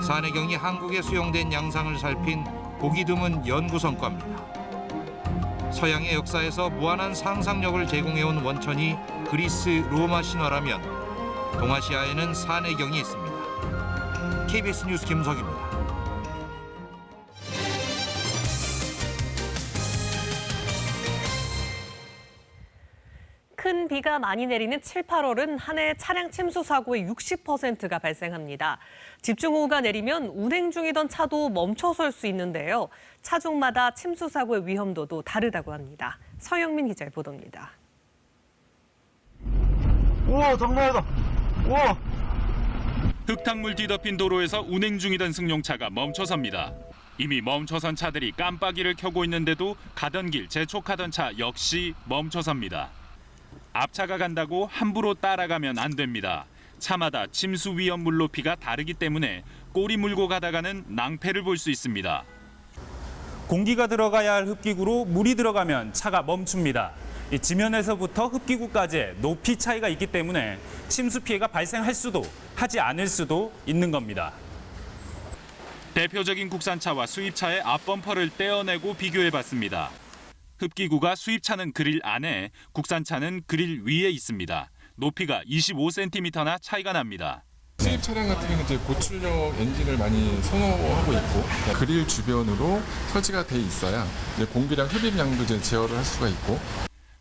산해경이 한국에 수용된 양상을 살핀 보기 드문 연구 성과입니다. 서양의 역사에서 무한한 상상력을 제공해온 원천이 그리스 로마 신화라면 동아시아에는 산해경이 있습니다. KBS 뉴스 김석입니다. 큰 비가 많이 내리는 7, 8월은 한 해 차량 침수 사고의 60%가 발생합니다. 집중호우가 내리면 운행 중이던 차도 멈춰설 수 있는데요. 차종마다 침수 사고의 위험도도 다르다고 합니다. 서영민 기자의 보도입니다. 우와, 장난이다. 우와. 흙탕물 뒤덮인 도로에서 운행 중이던 승용차가 멈춰섭니다. 이미 멈춰선 차들이 깜빡이를 켜고 있는데도 가던 길 재촉하던 차 역시 멈춰섭니다. 앞차가 간다고 함부로 따라가면 안 됩니다. 차마다 침수 위험 물높이가 다르기 때문에 꼬리 물고 가다가는 낭패를 볼 수 있습니다. 공기가 들어가야 할 흡기구로 물이 들어가면 차가 멈춥니다. 이 지면에서부터 흡기구까지의 높이 차이가 있기 때문에 침수 피해가 발생할 수도 하지 않을 수도 있는 겁니다. 대표적인 국산차와 수입차의 앞범퍼를 떼어내고 비교해봤습니다. 흡기구가 수입차는 그릴 안에, 국산차는 그릴 위에 있습니다. 높이가 25cm나 차이가 납니다. 수입 차량 같은 경우는 이제 고출력 엔진을 많이 선호하고 있고 그릴 주변으로 설치가 돼 있어야 이제 공기량 흡입량도 이제 제어를 할 수가 있고.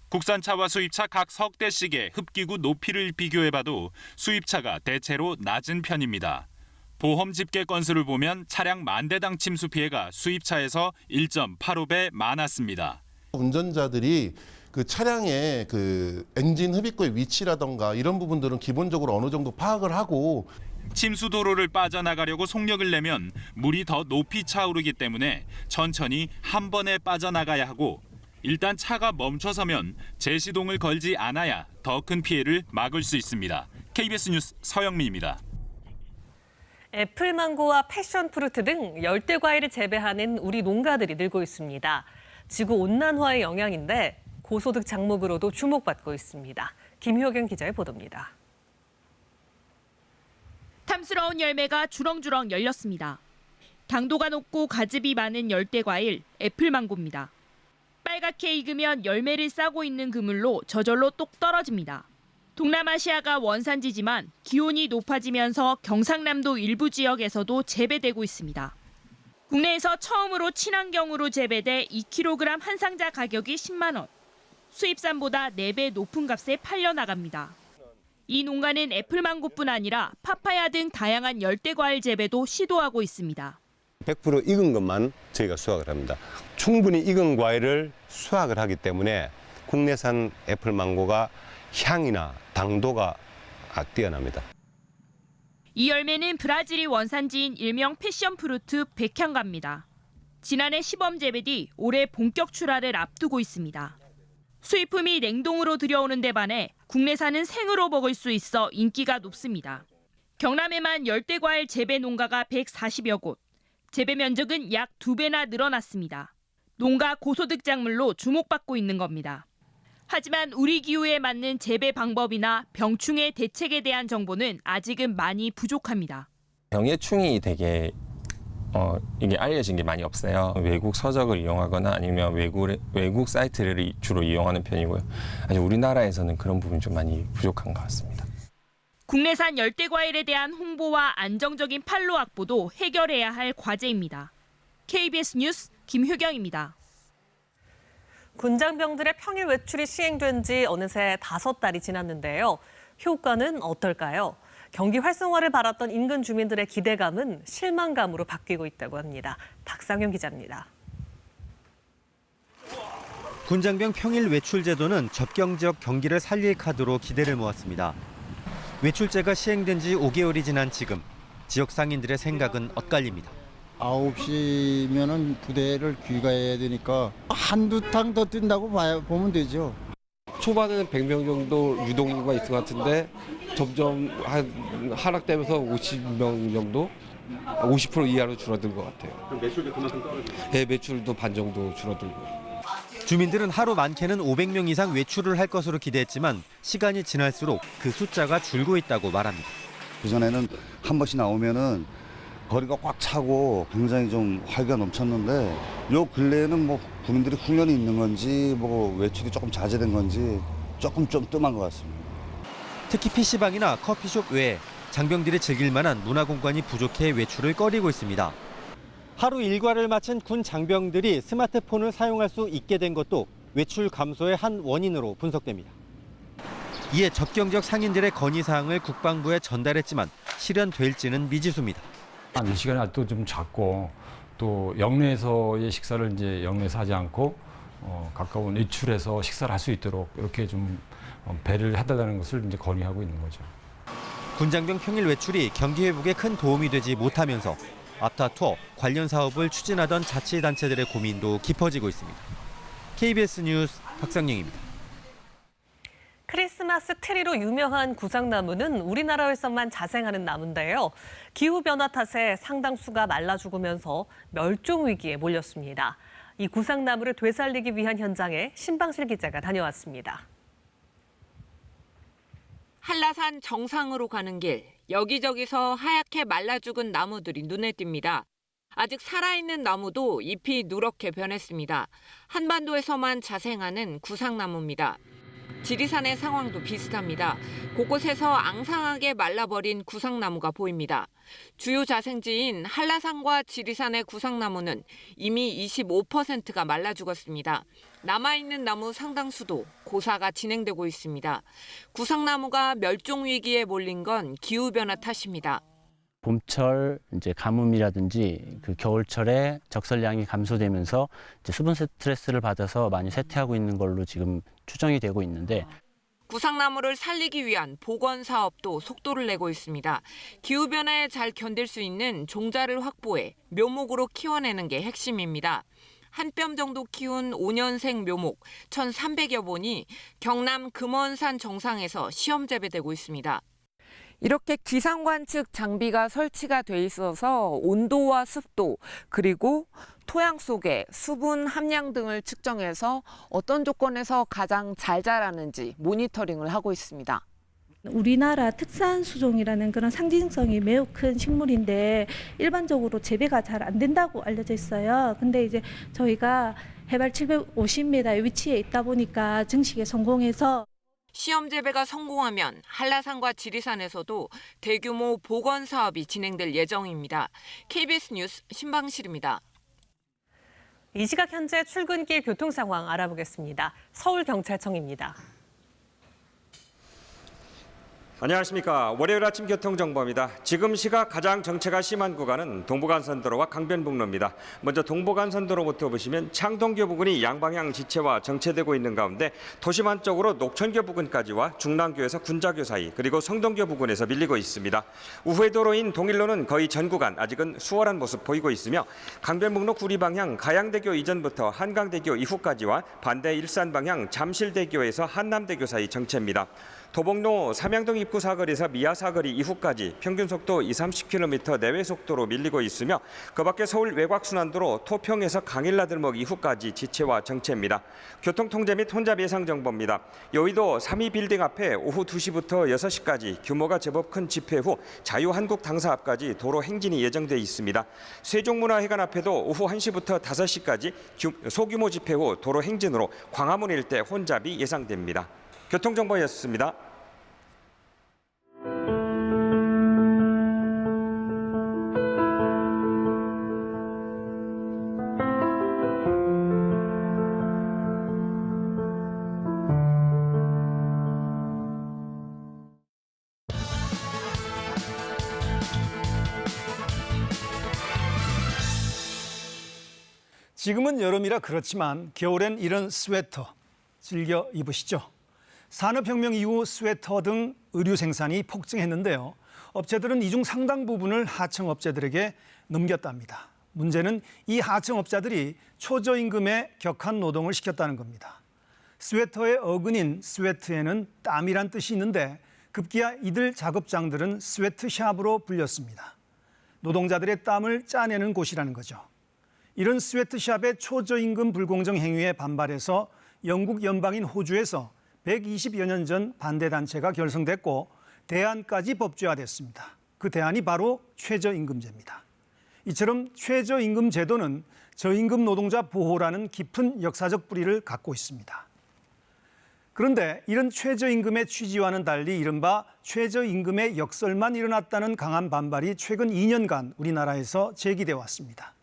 국산차와 수입차 각 석 대씩의 흡기구 높이를 비교해봐도 수입차가 대체로 낮은 편입니다. 보험 집계 건수를 보면 차량 10,000대당 침수 피해가 수입차에서 1.85배 많았습니다. 운전자들이 그 차량의 그 엔진 흡입구의 위치라던가 이런 부분들은 기본적으로 어느 정도 파악을 하고 침수 도로를 빠져나가려고 속력을 내면 물이 더 높이 차오르기 때문에 천천히 한 번에 빠져나가야 하고 일단 차가 멈춰서면 제시동을 걸지 않아야 더 큰 피해를 막을 수 있습니다. KBS 뉴스 서영민입니다. 애플망고와 패션프루트 등 열대 과일을 재배하는 우리 농가들이 늘고 있습니다. 지구 온난화의 영향인데 고소득 작목으로도 주목받고 있습니다. 김효경 기자의 보도입니다. 탐스러운 열매가 주렁주렁 열렸습니다. 당도가 높고 가즙이 많은 열대과일 애플망고입니다. 빨갛게 익으면 열매를 싸고 있는 그물로 저절로 똑 떨어집니다. 동남아시아가 원산지지만 기온이 높아지면서 경상남도 일부 지역에서도 재배되고 있습니다. 국내에서 처음으로 친환경으로 재배돼 2kg 한 상자 가격이 10만 원. 수입산보다 4배 높은 값에 팔려나갑니다. 이 농가는 애플망고뿐 아니라 파파야 등 다양한 열대과일 재배도 시도하고 있습니다. 100% 익은 것만 저희가 수확을 합니다. 충분히 익은 과일을 수확을 하기 때문에 국내산 애플망고가 향이나 당도가 뛰어납니다. 이 열매는 브라질이 원산지인 일명 패션프루트 백향과입니다. 지난해 시범 재배 뒤 올해 본격 출하를 앞두고 있습니다. 수입품이 냉동으로 들여오는 데 반해 국내산은 생으로 먹을 수 있어 인기가 높습니다. 경남에만 열대과일 재배 농가가 140여 곳, 재배 면적은 약 2배나 늘어났습니다. 농가 고소득 작물로 주목받고 있는 겁니다. 하지만 우리 기후에 맞는 재배 방법이나 병충해 대책에 대한 정보는 아직은 많이 부족합니다. 병해충이 되게 이게 알려진 게 많이 없어요. 외국 서적을 이용하거나 아니면 외국 사이트를 주로 이용하는 편이고요. 아직 우리나라에서는 그런 부분이 좀 많이 부족한 것 같습니다. 국내산 열대과일에 대한 홍보와 안정적인 판로 확보도 해결해야 할 과제입니다. KBS 뉴스 김효경입니다. 군장병들의 평일 외출이 시행된 지 어느새 5달이 지났는데요. 효과는 어떨까요? 경기 활성화를 바랐던 인근 주민들의 기대감은 실망감으로 바뀌고 있다고 합니다. 박상현 기자입니다. 군장병 평일 외출 제도는 접경 지역 경기를 살릴 카드로 기대를 모았습니다. 외출제가 시행된 지 5개월이 지난 지금 지역 상인들의 생각은 엇갈립니다. 9시면은 부대를 귀가해야 되니까 한두 탕 더 뛴다고 보면 되죠. 초반에는 100명 정도 유동인구가 있을 것 같은데 점점 하락되면서 50명 정도, 50% 이하로 줄어든 것 같아요. 그럼 매출도 그만큼 떨어지죠? 네, 매출도 반 정도 줄어들고. 주민들은 하루 많게는 500명 이상 외출을 할 것으로 기대했지만 시간이 지날수록 그 숫자가 줄고 있다고 말합니다. 그전에는 한 번씩 나오면은 거리가 꽉 차고 굉장히 좀 활기가 넘쳤는데 요 근래에는 뭐 군인들이 훈련이 있는 건지 뭐 외출이 조금 자제된 건지 조금 좀 뜸한 것 같습니다. 특히 PC방이나 커피숍 외에 장병들이 즐길 만한 문화공간이 부족해 외출을 꺼리고 있습니다. 하루 일과를 마친 군 장병들이 스마트폰을 사용할 수 있게 된 것도 외출 감소의 한 원인으로 분석됩니다. 이에 접경 지역 상인들의 건의사항을 국방부에 전달했지만 실현될지는 미지수입니다. 이 시간이 아직도 좀 작고 또 영내에서의 식사를 이제 영내에서 하지 않고 가까운 외출해서 식사를 할 수 있도록 이렇게 좀 배려를 해달라는 것을 이제 건의하고 있는 거죠. 군장병 평일 외출이 경기 회복에 큰 도움이 되지 못하면서 아프터 투어 관련 사업을 추진하던 자치단체들의 고민도 깊어지고 있습니다. KBS 뉴스 박상영입니다. 크리스마스 트리로 유명한 구상나무는 우리나라에서만 자생하는 나무인데요. 기후변화 탓에 상당수가 말라 죽으면서 멸종 위기에 몰렸습니다. 이 구상나무를 되살리기 위한 현장에 신방실 기자가 다녀왔습니다. 한라산 정상으로 가는 길, 여기저기서 하얗게 말라 죽은 나무들이 눈에 띕니다. 아직 살아있는 나무도 잎이 누렇게 변했습니다. 한반도에서만 자생하는 구상나무입니다. 지리산의 상황도 비슷합니다. 곳곳에서 앙상하게 말라버린 구상나무가 보입니다. 주요 자생지인 한라산과 지리산의 구상나무는 이미 25%가 말라 죽었습니다. 남아있는 나무 상당수도 고사가 진행되고 있습니다. 구상나무가 멸종 위기에 몰린 건 기후변화 탓입니다. 봄철 이제 가뭄이라든지 그 겨울철에 적설량이 감소되면서 이제 수분 스트레스를 받아서 많이 쇠퇴하고 있는 걸로 지금 추정이 되고 있는데 구상나무를 살리기 위한 복원 사업도 속도를 내고 있습니다. 기후변화에 잘 견딜 수 있는 종자를 확보해 묘목으로 키워내는 게 핵심입니다. 한 뼘 정도 키운 5년생 묘목 1,300여 본이 경남 금원산 정상에서 시험 재배되고 있습니다. 이렇게 기상관측 장비가 설치가 돼 있어서 온도와 습도 그리고 토양 속의 수분 함량 등을 측정해서 어떤 조건에서 가장 잘 자라는지 모니터링을 하고 있습니다. 우리나라 특산 수종이라는 그런 상징성이 매우 큰 식물인데 일반적으로 재배가 잘 안 된다고 알려져 있어요. 근데 이제 저희가 해발 750m의 위치에 있다 보니까 증식에 성공해서 시험 재배가 성공하면 한라산과 지리산에서도 대규모 복원 사업이 진행될 예정입니다. KBS 뉴스 신방실입니다. 이 시각 현재 출근길 교통 상황 알아보겠습니다. 서울경찰청입니다. 안녕하십니까. 월요일 아침 교통정보입니다. 지금 시각 가장 정체가 심한 구간은 동부간선도로와 강변북로입니다. 먼저 동부간선도로부터 보시면 창동교 부근이 양방향 지체와 정체되고 있는 가운데 도심 안쪽으로 녹천교 부근까지와 중랑교에서 군자교 사이 그리고 성동교 부근에서 밀리고 있습니다. 우회 도로인 동일로는 거의 전 구간 아직은 수월한 모습 보이고 있으며 강변북로 구리방향 가양대교 이전부터 한강대교 이후까지와 반대 일산방향 잠실대교에서 한남대교 사이 정체입니다. 도봉로 삼양동 입구 사거리에서 미아 사거리 이후까지 평균 속도 20-30km 내외 속도로 밀리고 있으며 그 밖에 서울 외곽순환도로 토평에서 강일라들목 이후까지 지체와 정체입니다. 교통통제 및 혼잡 예상 정보입니다. 여의도 3위 빌딩 앞에 오후 2시부터 6시까지 규모가 제법 큰 집회 후 자유한국 당사 앞까지 도로 행진이 예정돼 있습니다. 세종문화회관 앞에도 오후 1시부터 5시까지 소규모 집회 후 도로 행진으로 광화문 일대 혼잡이 예상됩니다. 교통정보였습니다. 지금은 여름이라 그렇지만 겨울엔 이런 스웨터 즐겨 입으시죠? 산업혁명 이후 스웨터 등 의류 생산이 폭증했는데요. 업체들은 이 중 상당 부분을 하청업체들에게 넘겼답니다. 문제는 이 하청업자들이 초저임금에 격한 노동을 시켰다는 겁니다. 스웨터의 어근인 스웨트에는 땀이란 뜻이 있는데 급기야 이들 작업장들은 스웨트샵으로 불렸습니다. 노동자들의 땀을 짜내는 곳이라는 거죠. 이런 스웨트샵의 초저임금 불공정 행위에 반발해서 영국 연방인 호주에서 120여 년 전 반대단체가 결성됐고 대안까지 법제화됐습니다. 그 대안이 바로 최저임금제입니다. 이처럼 최저임금 제도는 저임금 노동자 보호라는 깊은 역사적 뿌리를 갖고 있습니다. 그런데 이런 최저임금의 취지와는 달리 이른바 최저임금의 역설만 일어났다는 강한 반발이 최근 2년간 우리나라에서 제기돼 왔습니다.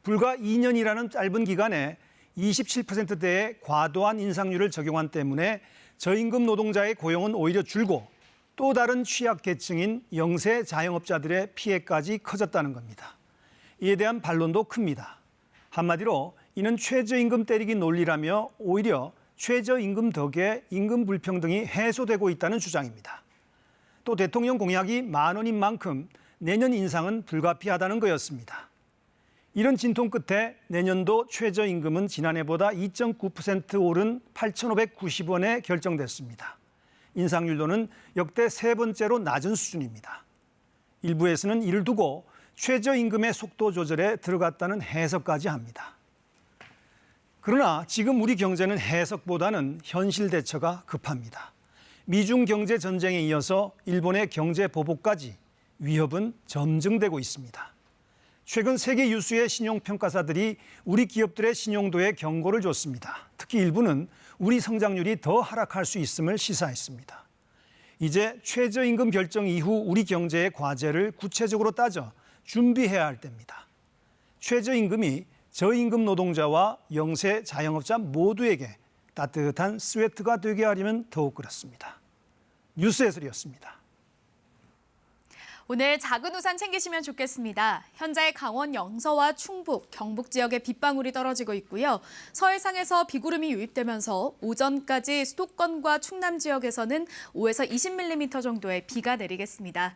불과 2년이라는 짧은 기간에 27%대의 과도한 인상률을 적용한 때문에 저임금 노동자의 고용은 오히려 줄고 또 다른 취약계층인 영세 자영업자들의 피해까지 커졌다는 겁니다. 이에 대한 반론도 큽니다. 한마디로 이는 최저임금 때리기 논리라며 오히려 최저임금 덕에 임금 불평등이 해소되고 있다는 주장입니다. 또 대통령 공약이 10,000원인 만큼 내년 인상은 불가피하다는 거였습니다. 이런 진통 끝에 내년도 최저임금은 지난해보다 2.9% 오른 8,590원에 결정됐습니다. 인상률로는 역대 세 번째로 낮은 수준입니다. 일부에서는 이를 두고 최저임금의 속도 조절에 들어갔다는 해석까지 합니다. 그러나 지금 우리 경제는 해석보다는 현실 대처가 급합니다. 미중 경제 전쟁에 이어서 일본의 경제 보복까지 위협은 점증되고 있습니다. 최근 세계 유수의 신용평가사들이 우리 기업들의 신용도에 경고를 줬습니다. 특히 일부는 우리 성장률이 더 하락할 수 있음을 시사했습니다. 이제 최저임금 결정 이후 우리 경제의 과제를 구체적으로 따져 준비해야 할 때입니다. 최저임금이 저임금 노동자와 영세 자영업자 모두에게 따뜻한 스웨트가 되게 하려면 더욱 그렇습니다. 뉴스 해설이었습니다. 오늘 작은 우산 챙기시면 좋겠습니다. 현재 강원 영서와 충북, 경북 지역에 빗방울이 떨어지고 있고요. 서해상에서 비구름이 유입되면서 오전까지 수도권과 충남 지역에서는 5에서 20mm 정도의 비가 내리겠습니다.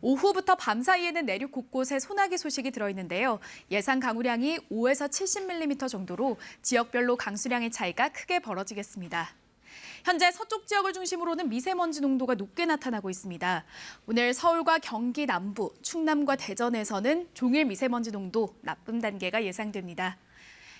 오후부터 밤 사이에는 내륙 곳곳에 소나기 소식이 들어있는데요. 예상 강우량이 5에서 70mm 정도로 지역별로 강수량의 차이가 크게 벌어지겠습니다. 현재 서쪽 지역을 중심으로는 미세먼지 농도가 높게 나타나고 있습니다. 오늘 서울과 경기 남부, 충남과 대전에서는 종일 미세먼지 농도 나쁨 단계가 예상됩니다.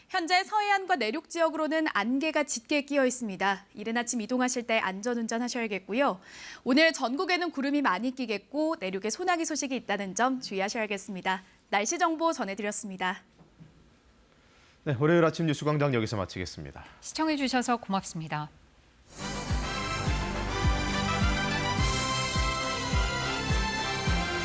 현재 서해안과 내륙 지역으로는 안개가 짙게 끼어 있습니다. 이른 아침 이동하실 때 안전운전 하셔야겠고요. 오늘 전국에는 구름이 많이 끼겠고 내륙에 소나기 소식이 있다는 점 주의하셔야겠습니다. 날씨 정보 전해드렸습니다. 네, 월요일 아침 뉴스광장 여기서 마치겠습니다. 시청해주셔서 고맙습니다.